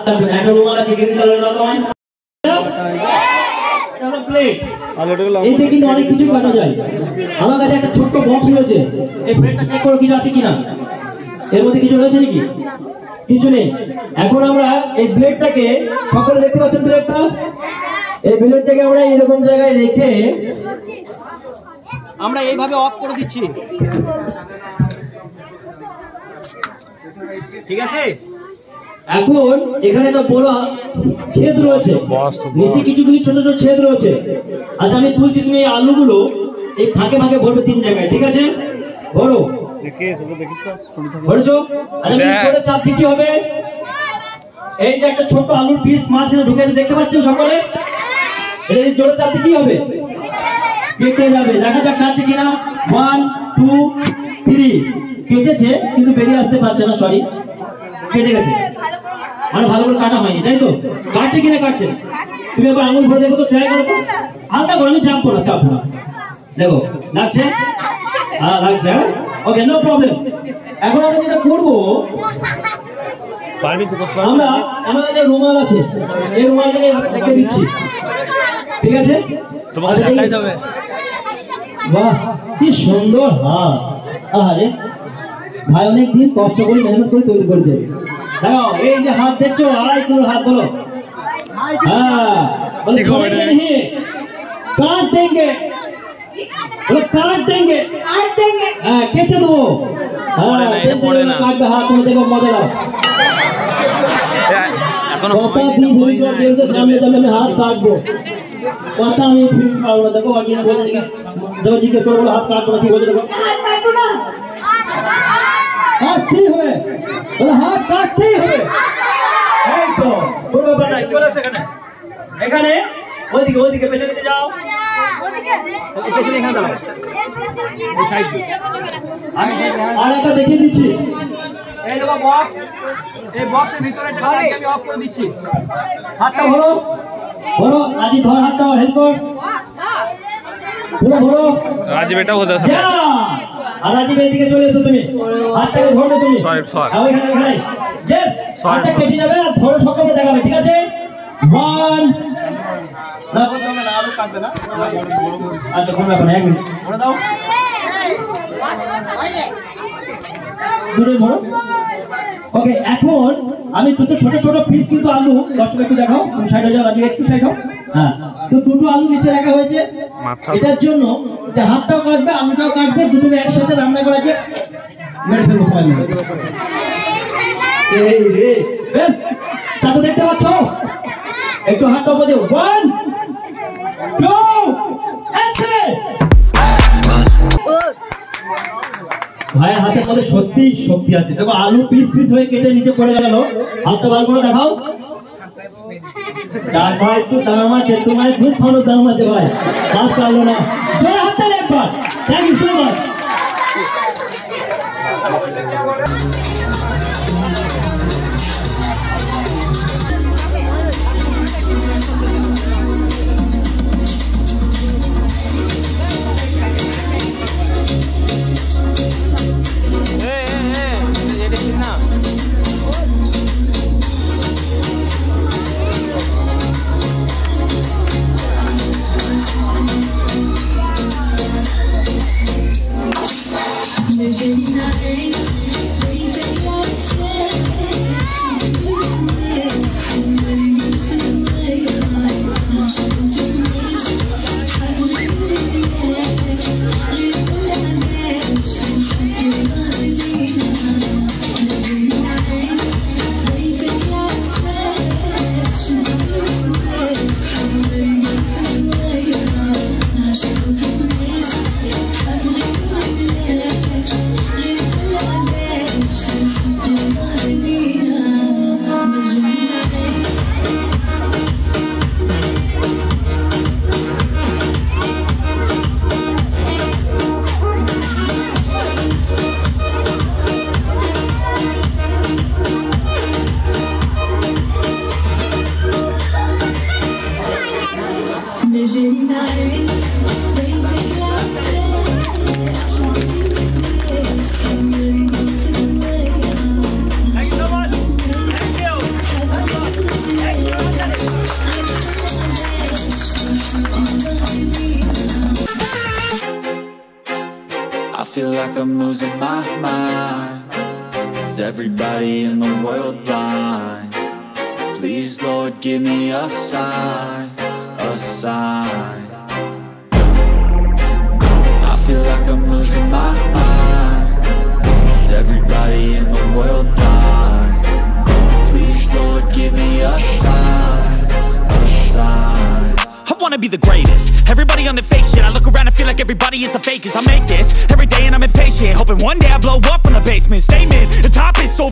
একটা রুমাল আছে গ্রিন কালারের দোকান প্লেট এতে কিন্তু অনেক কিছু কাটা যায়। আমার কাছে একটা ছোট্ট বক্স রয়েছে, এই প্লেটটা চেক করো কিছু আছে কিনা, এর মধ্যে কিছু রয়েছে নাকি? কিছু নেই। এখন আমরা এই ব্লেডটাকে সকলে দেখতে পাচ্ছেন, ব্লেডটা এই ব্লেডটাকে আমরা এরকম জায়গায় রেখে আমরা এইভাবে অফ করে দিচ্ছি, ঠিক আছে? এখন এখানে একটা বড় ছেদ রয়েছে, নিচে কিছু কিছু ছোট ছোট ছেদ রয়েছে। আচ্ছা আমি তুলছি, তুমি এই আলুগুলো এই ফাঁকে ফাঁকে ভরবে 3 জায়গায়, ঠিক আছে? ভরো, ভরেছো? আচ্ছা চাপ কি হবে? এই যে একটা ছোট আলুর পিস মাঝখানে ঢুকে দেখতে পাচ্ছেন সকলে, এটা জোরে চাপ কি হবে? কেটে যাবে। দেখা যাক কাটছে কিনা। 1 2 3 কেটেছে কিন্তু বেরিয়ে আসতে পারছে না, সরি কেটে গেছে, মানে ভালো করে কাটা হয়নি, তাই তো? কাটছে কিনা? কাটছে। তুমি একবার আঙুল ভরে দেখো তো, ট্রাই করো তো, হালকা করে, আমি চাপ না, চাপ না, দেখো লাগছে? হ্যাঁ লাগছে। ওকে, নো প্রবলেম। এখন আমরা যেটা করবো, আমরা আমাদের যে রুমাল আছে এই রুমালটাকে রেখে দিচ্ছি, ঠিক আছে? বাহ কি সুন্দর হাত! আরে ভাই অনেকদিন কষ্ট করে মেহনত করে তৈরি করেছে। দেখো এই যে হাত দেখছো, 2.5 কিলোর হাত, বলো হ্যাঁ, কাট দেंगे, কাট देंगे, হ্যাঁ কেটে দেবো, কাটবে হাত, তুমি দেখো মজা দাও। সামনে যাবে, আমি হাত কাটবো, কথা আমি পাবো না। দেখো দেখো জিজ্ঞেস করবো হাত কাটবো না, কি বলছে দেখো, হাত ঠিক হবে, হাত কাটতেই হবে। এই তো কোনো ব্যাপার নাই, চলে আসে এখানে, এখানে ওইদিকে ওইদিকে পেছনে দিতে যাও, পেছনে এখানে দাঁড়াও, আমি আর একটা দেখিয়ে দিচ্ছি। এই দেখো বক্স, এই বক্সের ভিতরে ঢালাই আমি অফ করে দিচ্ছি। হাতটা ধরো, ধরো রাজীব, ধর হাতটা, হেল্প কর, ধরো ধরো রাজীব, এটা বলতে আছে। আর রাজীব এদিকে চলে এসো, তুমি হাতটাকে ধরবে, তুমি এখানে এখানে यस, হাতটা কেটে যাবে আর ধরে সকলকে দেখাবে, ঠিক আছে? 1 না বলতে হবে না, আরো কাটবে না, আচ্ছা কোনো ব্যাপার না, 1 মিনিট বলে দাও, দূরে ধরো। ওকে, এখন আমি দুটো ছোট ছোট পিস কিন্তু আলু, দর্শক একটু দেখাও, তুমি সাইড হয়ে যাও, রাজীব একটু সাইড হও। হ্যাঁ, তো দুটো আলু নিচে রাখা হয়েছে এটার জন্য যে হাতটাও কাটবে আলুটাও কাটবে, দুটোকে একসাথে রান্না করা যে মেরে ফেলবো সবাই মিলে। এই রে বেশ, চাকু দেখতে পাচ্ছ? একটু হাতটা উপরে 1 2 অ্যাকশন। ভাইয়ের হাতের মধ্যে সত্যি শক্তি আছে, দেখো আলু পিস পিস হয়ে কেটে নিচে পড়ে গেল। হাতটা বার করে দেখাও। চার ভাই তো দাম আছে, তোমার খুব ভালো দাম আছে ভাই, হাত পারলো না, জোরে হাতটা একবার। Thank you so much. Imagine nothing, everything was said. feel like I'm losing my mind. Is everybody in the world blind? Please, Lord, give me a sign, a sign. I feel like I'm losing my mind. Is everybody in the world blind? Please, Lord, give me a sign, a sign. I wanna be the greatest. Everybody on the fake shit. I look around and feel like everybody is the fakest. I make this every day and I'm impatient, hoping one day I blow up from the basement. Statement, the top is so